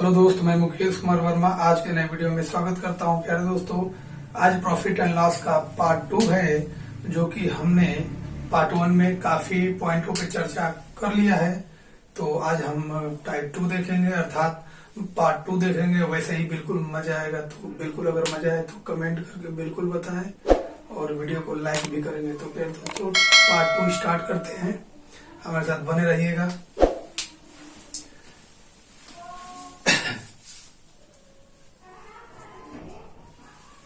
Hello दोस्त, मैं मुकेश कुमार वर्मा आज के नए वीडियो में स्वागत करता हूं। प्यारे दोस्तों, आज प्रॉफिट एंड लॉस का पार्ट 2 है, जो कि हमने पार्ट 1 में काफी पॉइंटों पे चर्चा कर लिया है। तो आज हम टाइप 2 देखेंगे, अर्थात पार्ट 2 देखेंगे। वैसे ही बिल्कुल मजा आएगा, तो बिल्कुल अगर मजा आए तो कमेंट करके बिल्कुल बताएं और वीडियो को लाइक भी करेंगे। तो प्यारे दोस्तों, पार्ट 2 स्टार्ट करते हैं, हमारे साथ बने रहिएगा।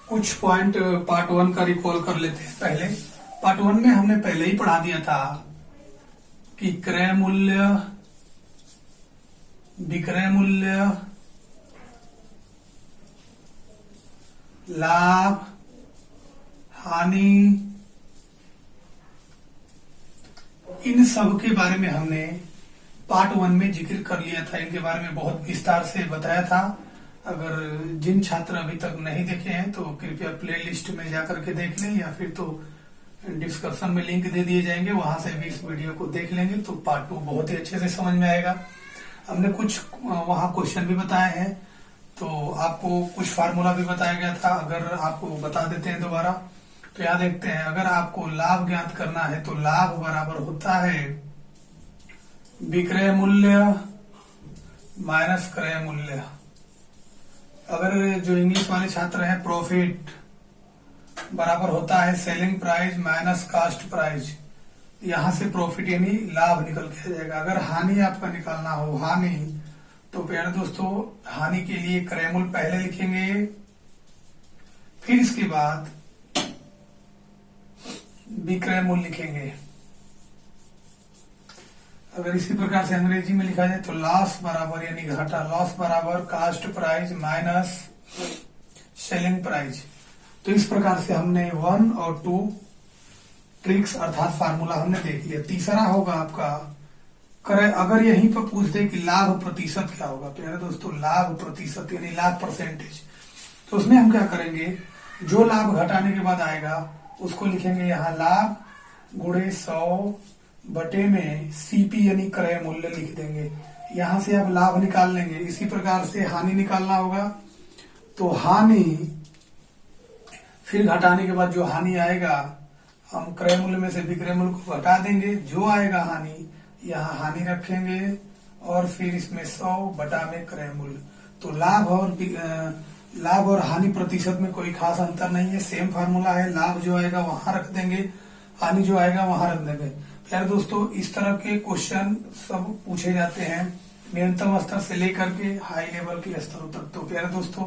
कुछ पॉइंट पार्ट 1 का रिकॉल कर लेते हैं। पहले पार्ट 1 में हमने पहले ही पढ़ा दिया था कि क्रय मूल्य, विक्रय मूल्य, लाभ, हानि, इन सब के बारे में हमने पार्ट 1 में जिक्र कर लिया था। इनके बारे में बहुत विस्तार से बताया था। अगर जिन छात्र अभी तक नहीं देखे हैं तो कृपया प्लेलिस्ट में जाकर के देख लें, या फिर तो डिस्क्रिप्शन में लिंक दे दिए जाएंगे, वहां से भी इस वीडियो को देख लेंगे तो पार्ट 2 बहुत ही अच्छे से समझ में आएगा। हमने कुछ वहां क्वेश्चन भी बताए हैं, तो आपको कुछ फार्मूला भी बताया गया था। अगर आपको बता देते हैं दोबारा, तो यहाँ देखते हैं। अगर आपको लाभ ज्ञात करना है तो लाभ बराबर होता है विक्रय मूल्य माइनस क्रय मूल्य। अगर जो इंग्लिश वाले छात्र हैं, प्रॉफिट बराबर होता है selling price minus cost price. यहां से प्रॉफिट यानी लाभ निकल के आ जाएगा। अगर हानि आपका निकालना हो, हानि, तो प्यारे दोस्तों हानि के लिए क्रय मूल्य पहले लिखेंगे, फिर इसके बाद विक्रय मूल्य लिखेंगे। अगर इसी प्रकार से अंग्रेजी में लिखा जाए तो लॉस बराबर यानी घाटा, लॉस बराबर cost price minus selling price. तो इस प्रकार से हमने 1 और 2 ट्रिक्स अर्थात फार्मूला हमने देख लिया। तीसरा होगा आपका क्रय। अगर यहीं पर पूछ दे कि लाभ प्रतिशत क्या होगा, प्यारे दोस्तों लाभ प्रतिशत यानी लाभ परसेंटेज, तो उसमें हम क्या करेंगे, जो लाभ घटाने के बाद आएगा उसको लिखेंगे यहाँ लाभ गुणे 100 बटे में सीपी यानी क्रय मूल्य लिख देंगे। यहां से आप लाभ निकाल लेंगे। इसी प्रकार से हानि निकालना होगा, तो हानि, फिर घटाने के बाद जो हानि आएगा हम क्रय मूल्य में से विक्रय मूल्य को घटा देंगे। जो आएगा हानि, यहाँ हानि रखेंगे और फिर इसमें 100 बटा में क्रय मूल्य। तो लाभ और हानि प्रतिशत में कोई खास अंतर नहीं है, सेम फार्मूला है। लाभ जो आएगा वहां रख देंगे, हानि जो आएगा वहां रख देंगे। प्यारे दोस्तों, इस तरह के क्वेश्चन सब पूछे जाते हैं न्यूनतम स्तर से लेकर के हाई लेवल के स्तरों तक। तो प्यारे दोस्तों,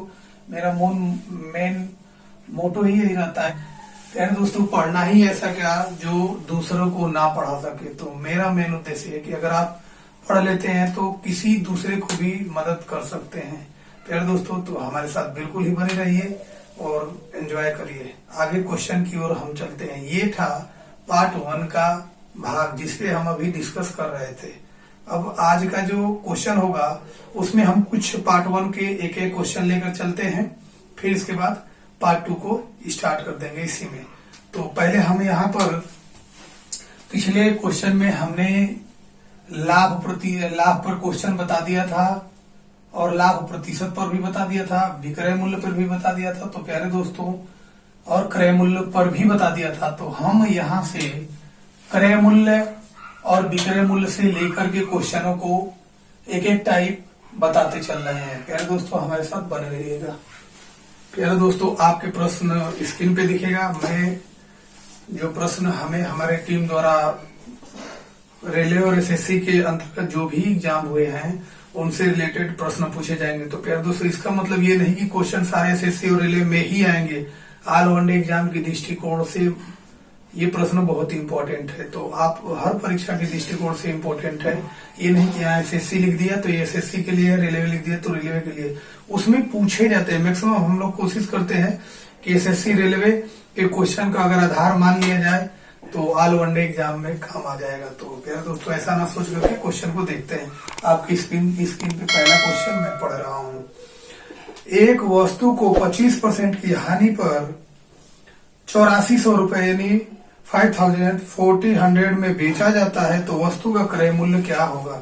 मेरा मेन मोटो ही यही रहता है, प्यारे दोस्तों, पढ़ना ही ऐसा क्या जो दूसरों को ना पढ़ा सके। तो मेरा मेन उद्देश्य है कि अगर आप पढ़ लेते हैं तो किसी दूसरे को भी मदद कर सकते हैं। प्यारे दोस्तों, तो हमारे साथ बिल्कुल ही बने रहिए और एंजॉय करिए। आगे क्वेश्चन की ओर हम चलते हैं। ये था पार्ट 1 का भाग जिसपे हम अभी डिस्कस कर रहे थे। अब आज का जो क्वेश्चन होगा उसमें हम कुछ पार्ट 1 के एक एक क्वेश्चन लेकर चलते हैं, फिर इसके बाद पार्ट 2 को स्टार्ट कर देंगे इसी में। तो पहले हम यहाँ पर पिछले क्वेश्चन में हमने लाभ पर क्वेश्चन बता दिया था और लाभ प्रतिशत पर भी बता दिया था, विक्रय मूल्य पर भी बता दिया था। तो प्यारे दोस्तों, और क्रय मूल्य पर भी बता दिया था। तो हम यहाँ से क्रय मूल्य और विक्रय मूल्य से लेकर के क्वेश्चनों को एक एक टाइप बताते चल रहे हैं। प्यारे दोस्तों, हमारे साथ बने रहिएगा। प्यारे दोस्तों, आपके प्रश्न स्क्रीन पे दिखेगा। मैं जो प्रश्न हमें हमारे टीम द्वारा रेलवे और एसएससी के अंतर्गत जो भी एग्जाम हुए हैं उनसे रिलेटेड प्रश्न पूछे जाएंगे। तो प्यारे दोस्तों, इसका मतलब ये नहीं कि क्वेश्चन सारे एसएससी और रेलवे में ही आएंगे। ऑल वनडे एग्जाम के दृष्टिकोण से ये प्रश्न बहुत ही इंपॉर्टेंट है। तो आप हर परीक्षा के दृष्टिकोण से इंपॉर्टेंट है। ये नहीं कि यहाँ एसएससी लिख दिया तो ये एसएससी के लिए, रेलवे लिख दिया तो रेलवे के लिए। उसमें पूछे जाते हैं। मैक्सिमम हम लोग कोशिश करते हैं कि एसएससी रेलवे के क्वेश्चन का अगर आधार मान लिया जाए तो ऑल वनडे एग्जाम में काम आ जाएगा। तो प्यारे दोस्तों, ऐसा ना सोच करके क्वेश्चन को देखते हैं। आपकी स्क्रीन पे पहला क्वेश्चन मैं पढ़ रहा हूँ। एक वस्तु को 25% की हानि पर 8400 रुपए यानी 5,400 में बेचा जाता है, तो वस्तु का क्रय मूल्य क्या होगा।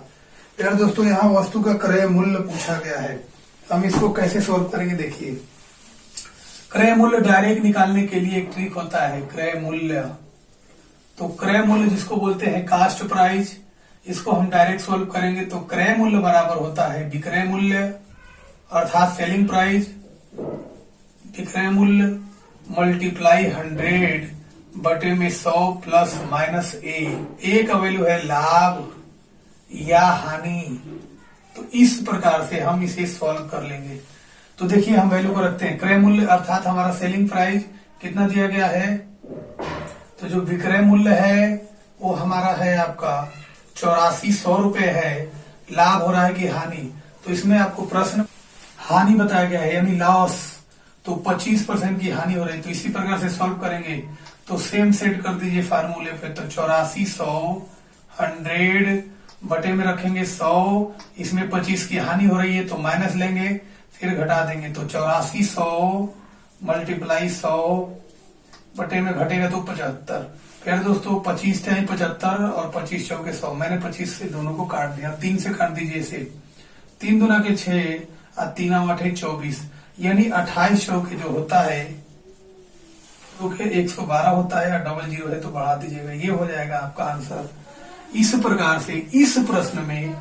यार दोस्तों, यहाँ वस्तु का क्रय मूल्य पूछा गया है। हम इसको कैसे सोल्व करेंगे देखिए। क्रय मूल्य डायरेक्ट निकालने के लिए एक ट्रिक होता है, क्रय मूल्य। तो क्रय मूल्य जिसको बोलते हैं कास्ट प्राइस, इसको हम डायरेक्ट सोल्व करेंगे तो क्रय मूल्य बराबर होता है विक्रय मूल्य अर्थात सेलिंग प्राइस, विक्रय मूल्य मल्टीप्लाई 100 बटे में 100 प्लस माइनस ए का वैल्यू है लाभ या हानि। तो इस प्रकार से हम इसे सॉल्व कर लेंगे। तो देखिए हम वैल्यू को रखते हैं, क्रय मूल्य अर्थात हमारा सेलिंग प्राइस कितना दिया गया है, तो जो विक्रय मूल्य है वो हमारा है आपका 8400 रुपए है, लाभ हो रहा है कि हानि, तो इसमें आपको प्रश्न हानि बताया गया है यानी लॉस, तो 25% की हानि हो रही है। तो इसी प्रकार से सॉल्व करेंगे तो सेम सेट कर दीजिए फार्मूले पे, तो 8400 100 बटे में रखेंगे 100, इसमें 25 की हानि हो रही है तो माइनस लेंगे फिर घटा देंगे, तो 8400 मल्टीप्लाई 100 बटे में घटेगा तो 75। फिर दोस्तों 25 थे 75 और 25 चौके 100, मैंने 25 से दोनों को काट दिया, 3 से काट दीजिए इसे, 3 दूना के 6 और 3 8 24 यानी 28 चौके जो होता है तो 112 होता है, और डबल जीरो है तो बढ़ा दीजिएगा, ये हो जाएगा आपका आंसर। इस प्रकार से इस प्रश्न में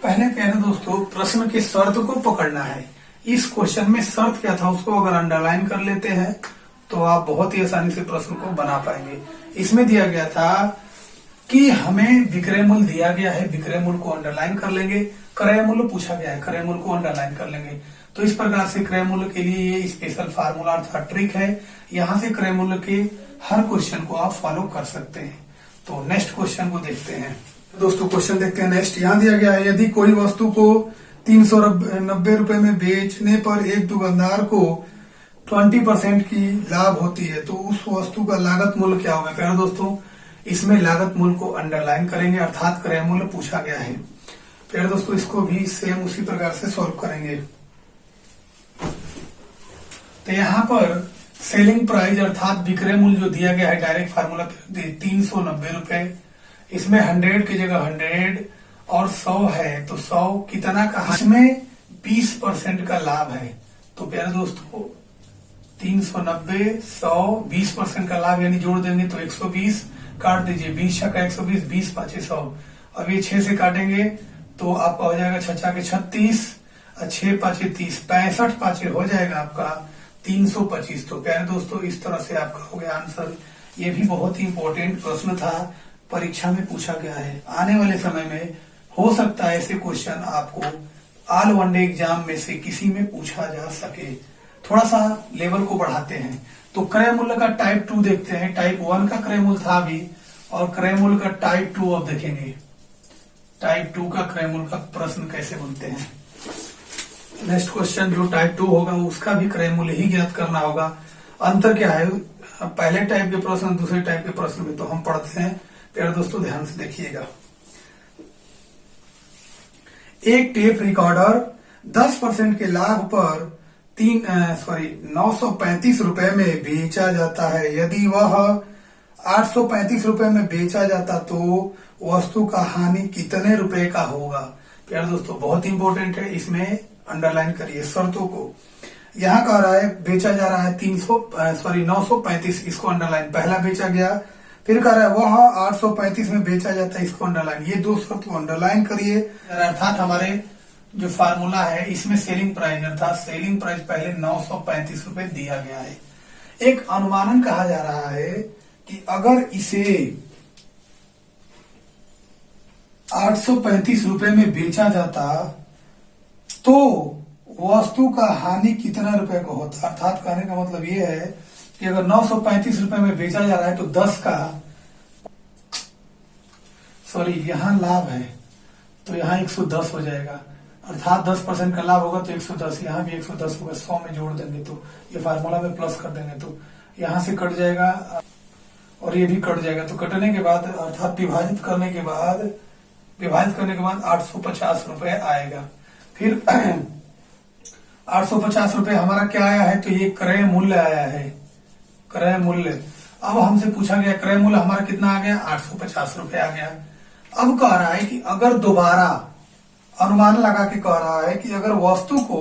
पहले प्यारे दोस्तों प्रश्न के शर्त को पकड़ना है। इस क्वेश्चन में शर्त क्या था उसको अगर अंडरलाइन कर लेते हैं तो आप बहुत ही आसानी से प्रश्न को बना पाएंगे। इसमें दिया गया था कि हमें विक्रय मूल्य दिया गया है, विक्रय मूल्य को अंडरलाइन कर लेंगे, क्रय मूल्य पूछा गया है, क्रय मूल्य को अंडरलाइन कर लेंगे। तो इस प्रकार से क्रय मूल्य के लिए ये स्पेशल फार्मूला अर्थात ट्रिक है, यहाँ से क्रय मूल्य के हर क्वेश्चन को आप फॉलो कर सकते हैं। तो नेक्स्ट क्वेश्चन को देखते हैं दोस्तों, क्वेश्चन देखते हैं नेक्स्ट। यहाँ दिया गया है यदि कोई वस्तु को 390 रुपए में बेचने पर एक दुकानदार को 20% की लाभ होती है तो उस वस्तु का लागत मूल्य क्या होगा। प्यारे दोस्तों इसमें लागत मूल्य को अंडरलाइन करेंगे अर्थात क्रय मूल्य पूछा गया है। प्यारे दोस्तों इसको भी सेम उसी प्रकार से सॉल्व करेंगे। तो यहाँ पर सेलिंग प्राइस अर्थात विक्रय मूल्य जो दिया गया है डायरेक्ट फार्मूला 390 रुपए, इसमें 100 की जगह 100 और 100 है तो 100 कितना का, इसमें 20% का लाभ है। तो प्यारे दोस्तों 390 100 20% का लाभ यानी जोड़ देंगे तो 120, काट दीजिए 20 का 120 20 पाँचे 100, अब ये 6 से काटेंगे तो आपका हो जाएगा 6 के 36 और 6 पाँचे 30, 65 पाँचे हो जाएगा आपका 325। तो प्यारे दोस्तों इस तरह से आपका हो गया आंसर। ये भी बहुत ही इंपॉर्टेंट प्रश्न था, परीक्षा में पूछा गया है, आने वाले समय में हो सकता है ऐसे क्वेश्चन आपको ऑल वनडे एग्जाम में से किसी में पूछा जा सके। थोड़ा सा लेवल को बढ़ाते हैं तो क्रय मूल्य का टाइप 2 देखते हैं। टाइप 1 का क्रय मूल्य था अभी और क्रय मूल्य का टाइप 2 अब देखेंगे। टाइप 2 का क्रय मूल्य का प्रश्न कैसे बनते हैं। नेक्स्ट क्वेश्चन जो टाइप 2 होगा उसका भी क्रय मूल्य ही ज्ञात करना होगा। अंतर क्या है पहले टाइप के प्रश्न दूसरे टाइप के प्रश्न में, तो हम पढ़ते हैं। प्यारे दोस्तों ध्यान से देखिएगा। एक टेप रिकॉर्डर 10% के लाभ पर 935 रुपए में बेचा जाता है। यदि वह 835 रुपए में बेचा जाता तो वस्तु का हानि कितने रुपए का होगा। प्यारे दोस्तों बहुत इंपॉर्टेंट है, इसमें अंडरलाइन करिए शर्तों को। यहाँ कह रहा है बेचा जा रहा है 935, इसको अंडरलाइन, पहला बेचा गया, फिर कह रहा है वह 835 में बेचा जाता है, इसको अंडरलाइन। ये दो शर्त को अंडरलाइन करिए। अर्थात हमारे जो फार्मूला है इसमें सेलिंग प्राइस अर्थात सेलिंग प्राइस पहले 935 रुपए दिया गया है। एक अनुमानन कहा जा रहा है कि अगर इसे 835 रुपए में बेचा जाता तो वस्तु का हानि कितना रुपए का होता। अर्थात कहने का मतलब ये है कि अगर 935 रुपए में बेचा जा रहा है तो 10 का यहां लाभ है तो यहां 110 हो जाएगा, अर्थात 10% का लाभ होगा तो 110, यहाँ भी 110 होगा, 100 में जोड़ देंगे तो ये फार्मूला में प्लस कर देंगे तो यहां से कट जाएगा और ये भी कट जाएगा। तो कटने के बाद अर्थात विभाजित करने के बाद 850 रुपए आएगा। फिर 850 रुपए हमारा क्या आया है, तो ये क्रय मूल्य आया है, क्रय मूल्य। अब हमसे पूछा गया क्रय मूल्य हमारा कितना आ गया, 850 रुपए आ गया। अब कह रहा है कि अगर दोबारा अनुमान लगा के कह रहा है कि अगर वस्तु को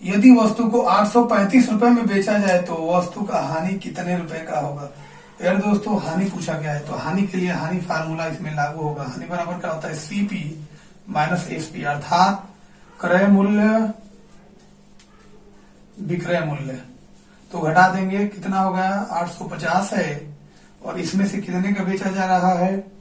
यदि वस्तु को 835 रुपए में बेचा जाए तो वस्तु का हानि कितने रुपए का होगा। यार दोस्तों हानि पूछा गया है तो हानि के लिए हानि फार्मूला इसमें लागू होगा। हानि बराबर क्या होता है, सीपी माइनस एसपी, अर्थात क्रय मूल्य विक्रय मूल्य। तो घटा देंगे, कितना होगा 850 है और इसमें से कितने का बेचा जा रहा है,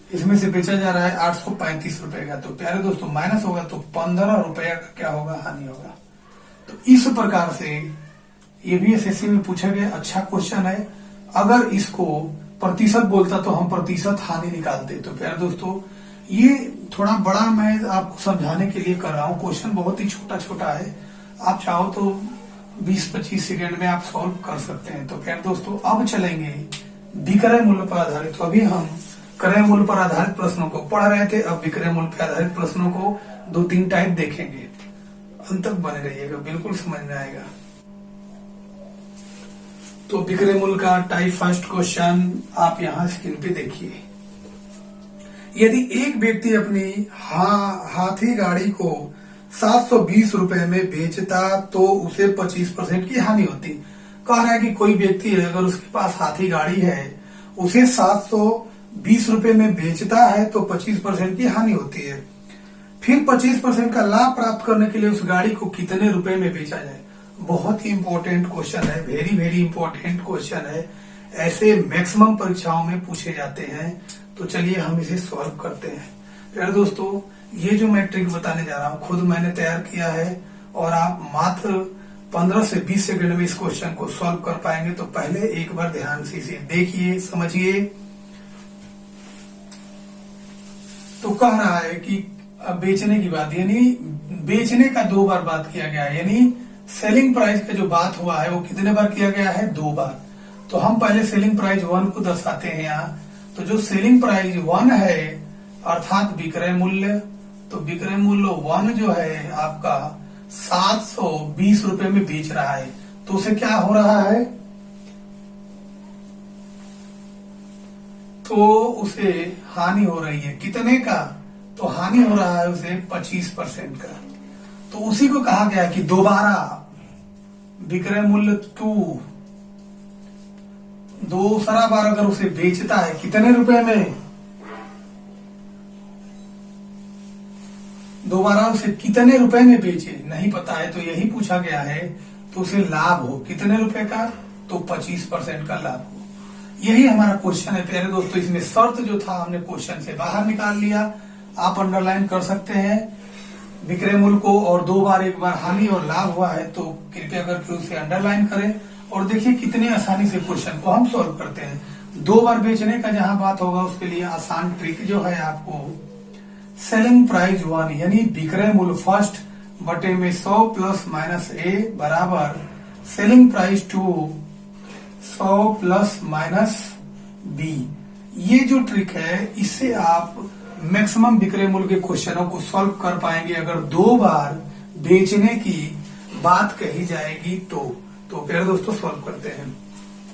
इसमें से बेचा जा रहा है 835 रुपए का। तो प्यारे दोस्तों माइनस होगा तो 15 रुपया का क्या होगा, हानि होगा। तो इस प्रकार से ये भी एसएससी में पूछा गया अच्छा क्वेश्चन है। अगर इसको प्रतिशत बोलता तो हम प्रतिशत हानि निकालते। तो प्यारे दोस्तों ये थोड़ा बड़ा मैं आपको समझाने के लिए कर रहा हूँ, क्वेश्चन बहुत ही छोटा छोटा है, आप चाहो तो 20-25 सेकेंड में आप सॉल्व कर सकते हैं। तो प्यारे दोस्तों अब चलेंगे विक्रय मूल्य पर आधारित। तो अभी हम क्रय मूल्य पर आधारित प्रश्नों को पढ़ रहे थे, अब विक्रय मूल्य पर आधारित प्रश्नों को 2-3 टाइप देखेंगे। अंत तक बने रहिएगा, बिल्कुल समझ में आएगा। तो विक्रय मूल्य का टाइप फर्स्ट क्वेश्चन आप यहाँ स्क्रीन पे देखिए। यदि एक व्यक्ति अपनी हाथी गाड़ी को 720 रुपए में बेचता तो उसे 25% की हानि होती। कह रहा है कि कोई व्यक्ति है, अगर उसके पास हाथी गाड़ी है, उसे 720 रुपए में बेचता है तो 25% की हानि होती है। फिर 25% का लाभ प्राप्त करने के लिए उस गाड़ी को कितने रुपए में बेचा जाए। बहुत ही इंपॉर्टेंट क्वेश्चन है, वेरी वेरी इंपॉर्टेंट क्वेश्चन है। ऐसे मैक्सिमम परीक्षाओं में पूछे जाते हैं। तो चलिए हम इसे सॉल्व करते हैं। प्यारे दोस्तों ये जो मैं ट्रिक बताने जा रहा हूँ खुद मैंने तैयार किया है और आप मात्र 15 से 20 सेकंड में इस क्वेश्चन को सॉल्व कर पाएंगे। तो पहले एक बार ध्यान से इसे देखिए, समझिए। तो कह रहा है कि बेचने की बात, यानी बेचने का 2 बार बात किया गया है, यानी सेलिंग प्राइस का जो बात हुआ है वो कितने बार किया गया है, 2 बार। तो हम पहले सेलिंग प्राइस 1 को दर्शाते हैं यहाँ। तो जो सेलिंग प्राइस 1 है अर्थात विक्रय मूल्य, तो विक्रय मूल्य 1 जो है आपका 720 रुपए में बेच रहा है। तो उसे क्या हो रहा है, तो उसे हानि हो रही है कितने का, तो हानि हो रहा है उसे 25% का। तो उसी को कहा गया कि दोबारा विक्रय मूल्य 2 दूसरा बार अगर उसे बेचता है कितने रुपए में, दोबारा उसे कितने रुपए में बेचे नहीं पता है, तो यही पूछा गया है। तो उसे लाभ हो कितने रुपए का, तो 25% का लाभ हो। यही हमारा क्वेश्चन है प्यारे दोस्तों। इसमें शर्त जो था हमने क्वेश्चन से बाहर निकाल लिया। आप अंडरलाइन कर सकते हैं विक्रय मूल्य को, और 2 बार, 1 बार हानि और लाभ हुआ है तो कृपया करके उसे अंडरलाइन करें। और देखिए कितने आसानी से क्वेश्चन को हम सॉल्व करते हैं। 2 बार बेचने का जहां बात होगा उसके लिए आसान ट्रिक जो है आपको, सेलिंग प्राइस 1 यानी विक्रय मूल्य फर्स्ट बटे में 100 प्लस माइनस ए बराबर selling price 2 100 plus minus B. ये जो ट्रिक है इससे आप मैक्सिमम विक्रय मूल्य के क्वेश्चनों को सॉल्व कर पाएंगे अगर 2 बार बेचने की बात कही जाएगी तो प्यारे दोस्तों सॉल्व करते हैं।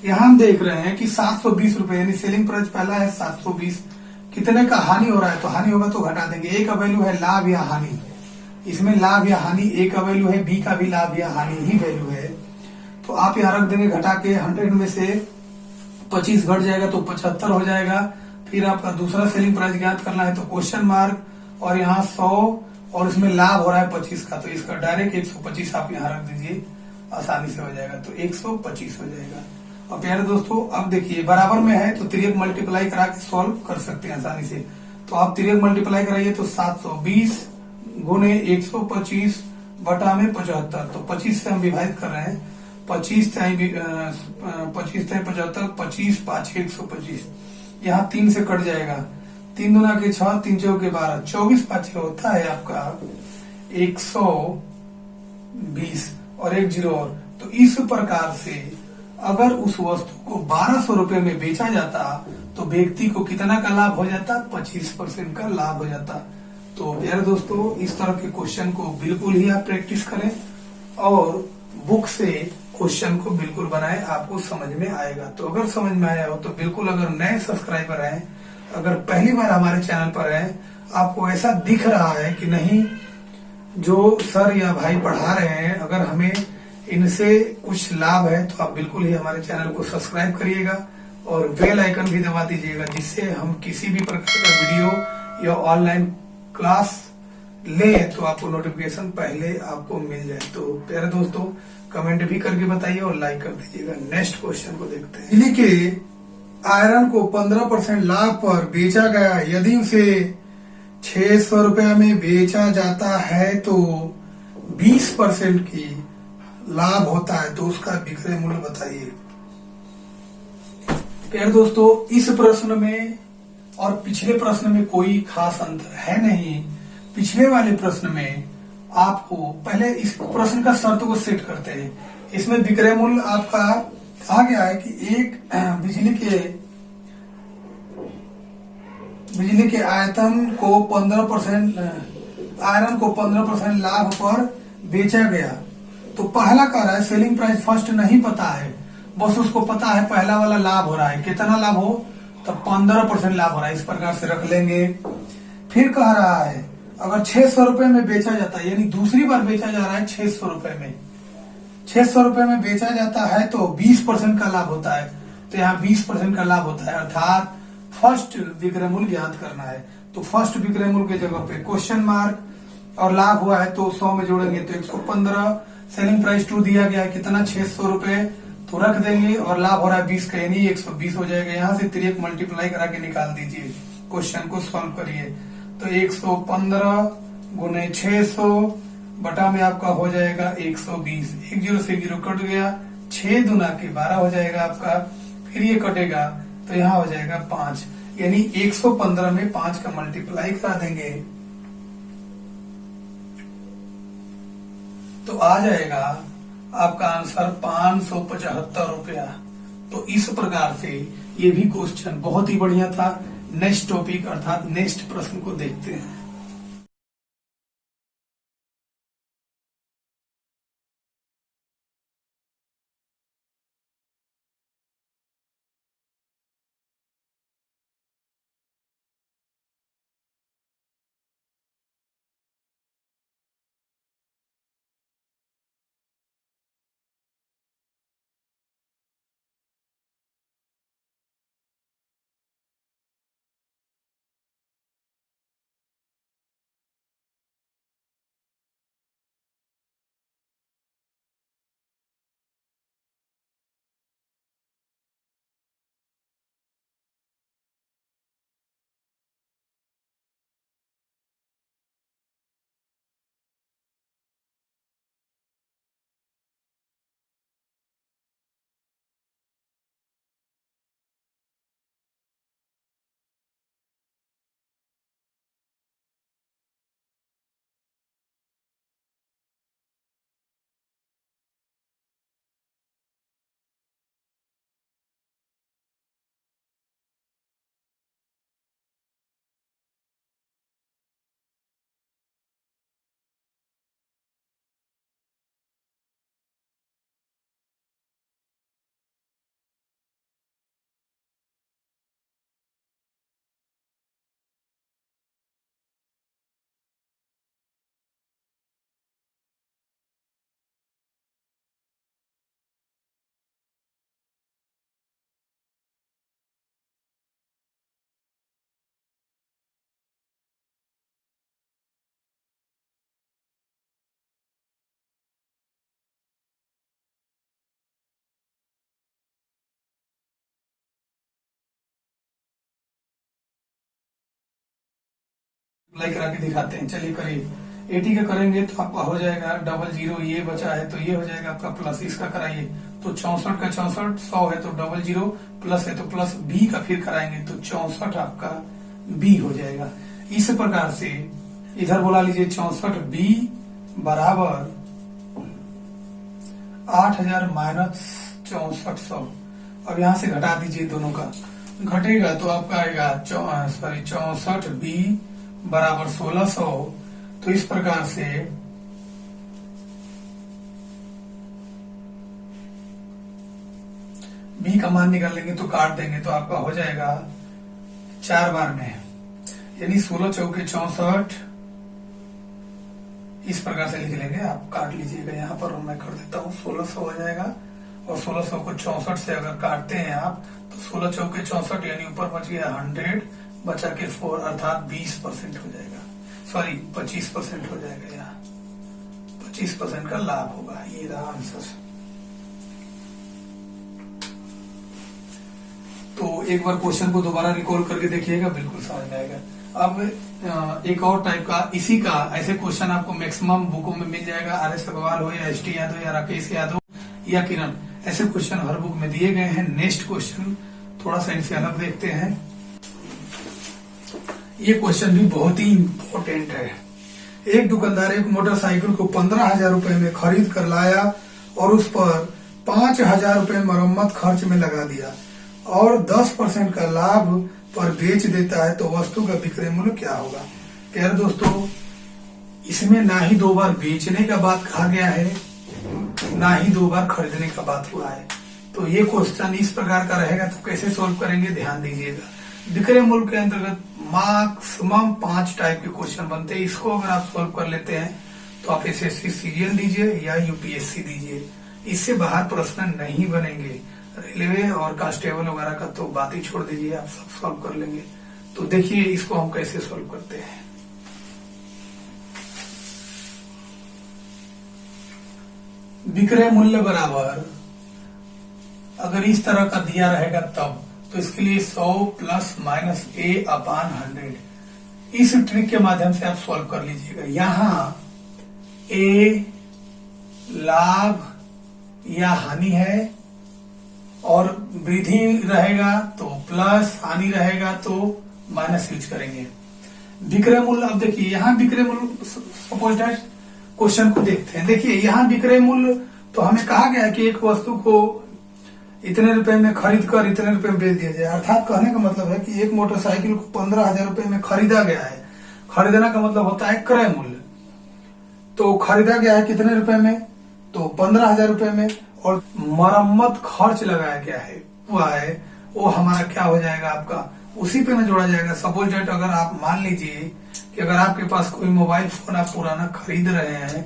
यहां हम देख रहे हैं कि 720 रुपए यानी सेलिंग प्राइस पहला है 720, कितने का हानि हो रहा है, तो हानि होगा तो घटा देंगे। ए का वैल्यू है लाभ या हानि, इसमें लाभ या हानि, ए का वैल्यू है, बी का भी लाभ या हानि ही वैल्यू है। तो आप यहाँ रख देंगे घटा के, 100 में से 25 घट जाएगा तो 75 हो जाएगा। फिर आपका दूसरा सेलिंग प्राइस ज्ञात करना है तो क्वेश्चन मार्क, और यहाँ 100 और इसमें लाभ हो रहा है 25 का, तो इसका डायरेक्ट 125 आप यहाँ रख दीजिए, आसानी से हो जाएगा। तो 125 हो जाएगा। और प्यारे दोस्तों अब देखिए बराबर में है तो 3 मल्टीप्लाई करा के सॉल्व कर सकते हैं आसानी से। तो आप 3 मल्टीप्लाई कराइए तो 720 गुने 125 बटा में 75, तो 25 से हम विभाजित कर रहे हैं। 25 75, 25 5 125, यहाँ 3 से कट जाएगा, 3 दूना के 6, 3 चौके 12, 24 5 होता है आपका 120 और 1 जीरो और। तो इस प्रकार से अगर उस वस्तु को 1200 रुपए में बेचा जाता तो व्यक्ति को कितना का लाभ हो जाता, 25% का लाभ हो जाता। तो यार दोस्तों इस तरह के क्वेश्चन को बिल्कुल ही आप प्रैक्टिस करें और बुक से क्वेश्चन को बिल्कुल बनाएं, आपको समझ में आएगा। तो अगर समझ में आया हो तो बिल्कुल, अगर नए सब्सक्राइबर हैं, अगर पहली बार हमारे चैनल पर हैं, आपको ऐसा दिख रहा है कि नहीं जो सर या भाई पढ़ा रहे हैं, अगर हमें इनसे कुछ लाभ है तो आप बिल्कुल ही हमारे चैनल को सब्सक्राइब करिएगा और बेल आइकन भी दबा दीजिएगा, जिससे हम किसी भी प्रकार का वीडियो या ऑनलाइन क्लास ले तो आपको नोटिफिकेशन पहले आपको मिल जाए। तो प्यारे दोस्तों, कमेंट भी करके बताइए और लाइक कर दीजिएगा। नेक्स्ट क्वेश्चन को देखते हैं। बिजली के आयरन को 15% लाभ पर बेचा गया, यदि उसे 600 रुपया में बेचा जाता है तो 20% की लाभ होता है, तो उसका विक्रय मूल्य बताइए। प्यारे दोस्तों, इस प्रश्न में और पिछले प्रश्न में कोई खास अंतर है नहीं। पिछले वाले प्रश्न में आपको पहले इस प्रश्न का शर्त को सेट करते हैं। इसमें विक्रय मूल्य आपका कहा गया है कि एक बिजली के आयतन को 15% आयरन को 15% लाभ पर बेचा गया। तो पहला कह रहा है सेलिंग प्राइस फर्स्ट नहीं पता है, बस उसको पता है पहला वाला लाभ हो रहा है, कितना लाभ हो तो 15% लाभ हो रहा है, इस प्रकार से रख लेंगे। फिर कह रहा है अगर 600 रुपए में बेचा जाता है, यानी दूसरी बार बेचा जा रहा है 600 रुपए में, 600 रुपए में बेचा जाता है तो 20% का लाभ होता है। तो यहाँ 20% का लाभ होता है, अर्थात फर्स्ट विक्रय मूल्य ज्ञात करना है। तो फर्स्ट विक्रय मूल्य के जगह पे क्वेश्चन मार्क और लाभ हुआ है तो 100 में जोड़ेंगे तो 115। सेलिंग प्राइस 2 दिया गया है कितना 600 रुपए, तो रख देंगे और लाभ हो रहा है 20 का, यानी 120 हो जाएगा। यहाँ से 3 मल्टीप्लाई करा के निकाल दीजिए, क्वेश्चन को सॉल्व करिए। तो 115 गुने 600 बटा में आपका हो जाएगा 120। 1 0 से 0 कट गया, 6 दूना के 12 हो जाएगा आपका। फिर ये कटेगा तो यहाँ हो जाएगा 5, यानी 115 में 5 का मल्टीप्लाई करा देंगे तो आ जाएगा आपका आंसर 575 रुपया। तो इस प्रकार से ये भी क्वेश्चन बहुत ही बढ़िया था। नेक्स्ट टॉपिक अर्थात नेक्स्ट प्रश्न को देखते हैं। लाइक करा के दिखाते हैं, चलिए करिए। 80 का करेंगे तो आपका हो जाएगा 00, ये बचा है तो ये हो जाएगा आपका प्लस, इसका कराइए तो 64 का 64, 100 है तो 00, प्लस है तो प्लस, बी का फिर कराएंगे तो 64 आपका बी हो जाएगा। इस प्रकार से इधर बोला लीजिए 64 बी बराबर 8000 माइनस 6400। अब यहां से घटा दीजिए दोनों का, घटेगा तो आपका आएगा 64 बी बराबर 1600। तो इस प्रकार से बी का मान निकालेंगे तो काट देंगे तो आपका हो जाएगा 4 बार में, यानी 16 चौके 64, इस प्रकार से लिख लेंगे। आप काट लीजिएगा यहाँ पर, मैं कर देता हूँ। 1600 हो जाएगा और 1600 को 64 से अगर काटते हैं आप तो 16 चौके 64 यानी ऊपर बच गया 100, बचा के 4 अर्थात 20% हो जाएगा, सॉरी 25% हो जाएगा। यहाँ 25% का लाभ होगा। ये रहा आंसर। तो एक बार क्वेश्चन को दोबारा रिकॉल करके देखिएगा, बिल्कुल समझ में आएगा। अब एक और टाइप का इसी का ऐसे क्वेश्चन आपको मैक्सिमम बुकों में मिल जाएगा। RS अग्रवाल हो या ST यादव या राकेश यादव या किरण, ऐसे क्वेश्चन हर बुक में दिए गए हैं। नेक्स्ट क्वेश्चन थोड़ा सा इनसे अलग देखते हैं। ये क्वेश्चन भी बहुत ही इंपॉर्टेंट है। एक दुकानदार एक मोटरसाइकिल को 15,000 रुपए में खरीद कर लाया और उस पर 5,000 रुपए मरम्मत खर्च में लगा दिया और 10% का लाभ पर बेच देता है, तो वस्तु का विक्रय मूल्य क्या होगा? प्यारे दोस्तों, इसमें ना ही 2 बार बेचने का बात कहा गया है, ना ही 2 बार खरीदने का बात हुआ है। तो ये क्वेश्चन इस प्रकार का रहेगा, तो कैसे सोल्व करेंगे ध्यान दीजिएगा। विक्रय मूल्य के अंतर्गत मैक्सिमम 5 टाइप के क्वेश्चन बनते हैं। इसको अगर आप सोल्व कर लेते हैं तो आप SSC सीरियल दीजिए या UPSC दीजिए, इससे बाहर प्रश्न नहीं बनेंगे। रेलवे और कांस्टेबल वगैरह का तो बात ही छोड़ दीजिए, आप सब सॉल्व कर लेंगे। तो देखिए इसको हम कैसे सॉल्व करते हैं। विक्रय मूल्य बराबर अगर इस तरह का दिया रहेगा तब, तो इसके लिए 100 प्लस माइनस A/100, इस ट्रिक के माध्यम से आप सॉल्व कर लीजिएगा। यहां A लाभ या हानि है और वृद्धि रहेगा तो प्लस, हानि रहेगा तो माइनस यूज करेंगे। विक्रय मूल्य, अब देखिए यहाँ विक्रय मूल्य, सपोज दैट क्वेश्चन को देखते हैं। देखिए यहाँ विक्रय मूल्य तो हमें कहा गया है कि एक वस्तु को इतने रुपए में खरीद कर इतने रुपए में बेच दिया जाए। अर्थात कहने का मतलब है कि एक मोटरसाइकिल को 15,000 रुपए में खरीदा गया है। खरीदना का मतलब होता है क्रय मूल्य। तो खरीदा गया है कितने रुपए में? तो 15,000 रुपए में, और मरम्मत खर्च लगाया गया है हुआ है, वो हमारा क्या हो जाएगा? आपका उसी पे में जोड़ा जाएगा। सपोज दैट अगर आप मान लीजिए कि अगर आपके पास कोई मोबाइल फोन आप पुराना खरीद रहे हैं,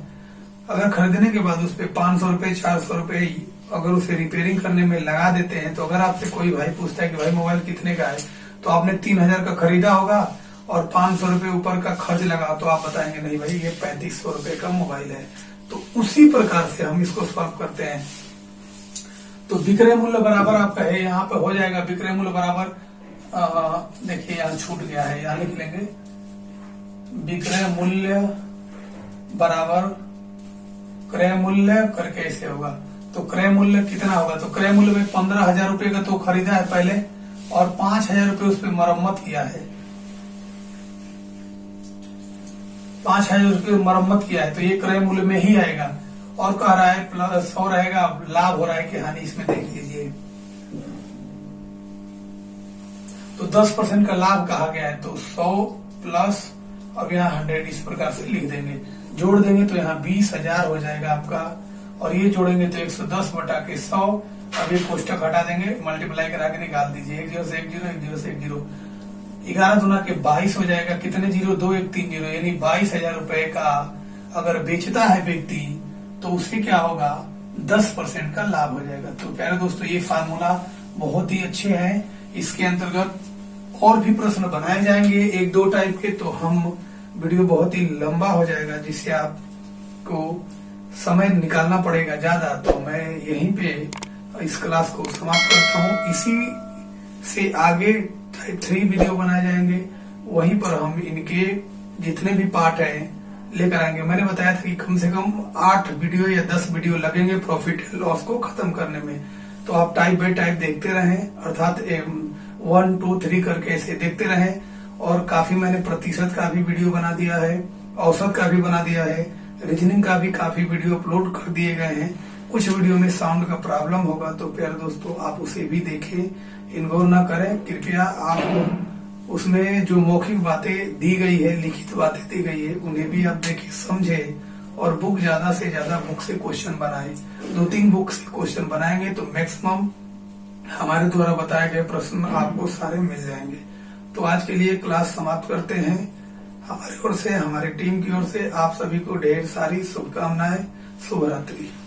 अगर खरीदने के बाद उस पर 500 रुपए 400 रुपए अगर उसे रिपेयरिंग करने में लगा देते हैं, तो अगर आपसे कोई भाई पूछता है कि भाई मोबाइल कितने का है, तो आपने 3,000 का खरीदा होगा और 500 रुपए ऊपर का खर्च लगा, तो आप बताएंगे नहीं भाई ये 3500 रुपए का मोबाइल है। तो उसी प्रकार से हम इसको सॉल्व करते हैं। तो विक्रय मूल्य बराबर आपका है, यहाँ पे हो जाएगा विक्रय मूल्य बराबर, देखिए यहाँ छूट गया है, यहाँ लिख लेंगे विक्रय मूल्य बराबर क्रय मूल्य करके ऐसे होगा। तो क्रय मूल्य कितना होगा? तो क्रय मूल्य में 15,000 रुपए का तो खरीदा है पहले और 5,000 रुपए उस पर मरम्मत किया है, 5,000 रुपए मरम्मत किया है, तो ये क्रय मूल्य में ही आएगा। और कह रहा है प्लस 100 रहेगा, लाभ हो रहा है कि हानि, इसमें देख लीजिए। तो 10% का लाभ कहा गया है, तो 100 प्लस अब यहाँ 100 इस प्रकार से लिख देंगे। जोड़ देंगे तो यहाँ 20,000 हो जाएगा आपका, और ये जोड़ेंगे तो 110 बटा के 100। अब ये कोष्टक हटा देंगे, मल्टीप्लाई करा के निकाल दीजिए। 1 0 से 1 0, 1 0 से 1 0, 11 दूना के 22 हो जाएगा। कितने 0? 2 1 3 0, यानी 22,000 रुपए का अगर बेचता है व्यक्ति तो उससे क्या होगा? 10% का लाभ हो जाएगा। तो प्यारे दोस्तों, ये फार्मूला बहुत ही अच्छे हैं। इसके अंतर्गत और भी प्रश्न बनाए जाएंगे 1-2 टाइप के, तो हम वीडियो बहुत ही लंबा हो जाएगा, जिससे आपको समय निकालना पड़ेगा ज्यादा। तो मैं यहीं पे इस क्लास को समाप्त करता हूँ। इसी से आगे टाइप 3 वीडियो बनाए जाएंगे, वहीं पर हम इनके जितने भी पार्ट हैं लेकर आएंगे। मैंने बताया था कि कम से कम 8 वीडियो या 10 वीडियो लगेंगे प्रॉफिट लॉस को खत्म करने में। तो आप टाइप बाय टाइप देखते रहें, अर्थात 1 2 3 करके ऐसे देखते रहें। और काफी मैंने प्रतिशत का भी वीडियो बना दिया है, औसत का भी बना दिया है, रीजनिंग का भी काफी वीडियो अपलोड कर दिए गए हैं। कुछ वीडियो में साउंड का प्रॉब्लम होगा, तो प्यारे दोस्तों आप उसे भी देखें, इग्नोर ना करें कृपया। आप उसमें जो मौखिक बातें दी गई है, लिखित बातें दी गई है, उन्हें भी आप देखिए, समझे, और बुक ज्यादा से ज्यादा बुक से क्वेश्चन बनाए। 2-3 बुक से क्वेश्चन बनाएंगे तो मैक्सिमम हमारे द्वारा बताए गए प्रश्न आपको सारे मिल जाएंगे। तो आज के लिए क्लास समाप्त करते हैं। हमारी ओर से, हमारी टीम की ओर से आप सभी को ढेर सारी शुभकामनाएं। शुभ रात्रि।